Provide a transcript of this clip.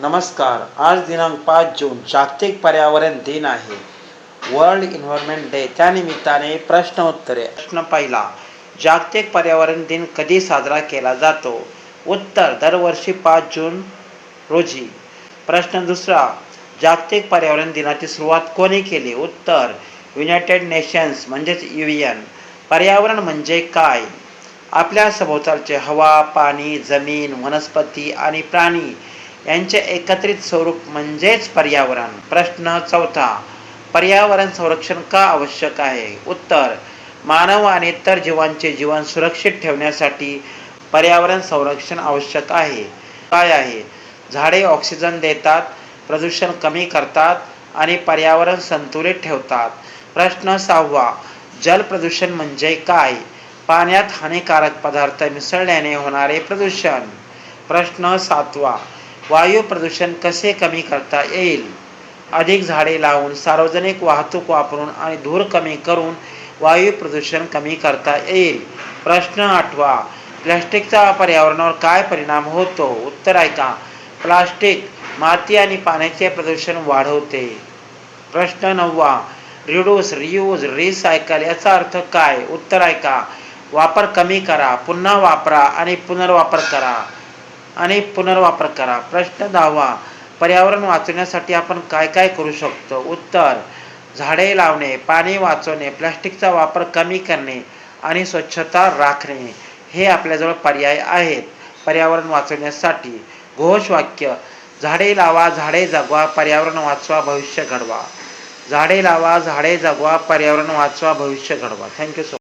नमस्कार. आज दिनांक 5 जून जागतिक पर्यावरण दिन आहे. World environment day. त्यानिमित्ताने प्रश्न उत्तरे. प्रश्न पहिला, जागतिक पर्यावरण दिन कधी साजरा केला जातो? उत्तर, दरवर्षी 5 जून रोजी. प्रश्न दुसरा, जागतिक पर्यावरण दिनाची सुरुवात कोणी केली? उत्तर, युनायटेड नेशन्स म्हणजेच UN. पर्यावरण म्हणजे काय? आपल्या सभोवतालचे हवा, पाणी, जमीन, वनस्पती आणि प्राणी यांचे एकत्रित स्वरूप म्हणजेच पर्यावरण. प्रश्न चौथा, पर्यावरण संरक्षण का आवश्यक आहे? उत्तर, मानव आणि इतर जीवांचे जीवन सुरक्षित ठेवण्यासाठी पर्यावरण संरक्षण आवश्यक आहे. काय आहे? झाडे ऑक्सिजन देतात, प्रदूषण कमी करतात आणि पर्यावरण संतुलित ठेवतात. प्रश्न सहावा, जल प्रदूषण म्हणजे काय? पाण्यात हानिकारक पदार्थ मिसळल्याने होणारे प्रदूषण. प्रश्न सातवा, वायू प्रदूषण कसे कमी करता येईल? अधिक झाडे लावून, सार्वजनिक वाहतूक वापरून आणि धूर कमी करून वायू प्रदूषण कमी करता येईल. प्रश्न आठवा, प्लास्टिकचा पर्यावरणावर काय परिणाम होतो? उत्तर ऐका. प्लास्टिक माती आणि पाण्याचे प्रदूषण वाढवते. प्रश्न नववा, रिड्यूस, रियूज, रिसायकल याचा अर्थ काय? उत्तर ऐका. वापर कमी करा, पुन्हा वापरा आणि पुनर्वापर करा. प्रश्न 10वा, पर्यावरण वाचवण्यासाठी आपण काय काय करू शकतो? उत्तर, झाडे लावणे, पाणी वाचवणे, प्लास्टिकचा वापर कमी करणे आणि स्वच्छता राखणे हे आपल्याजवळ पर्याय आहेत पर्यावरण वाचवण्यासाठी. घोषवाक्य, झाडे लावा, झाडे जगवा, पर्यावरण वाचवा, भविष्य घडवा. झाडे लावा, झाडे जगवा, पर्यावरण वाचवा, भविष्य घडवा. Thank you so much.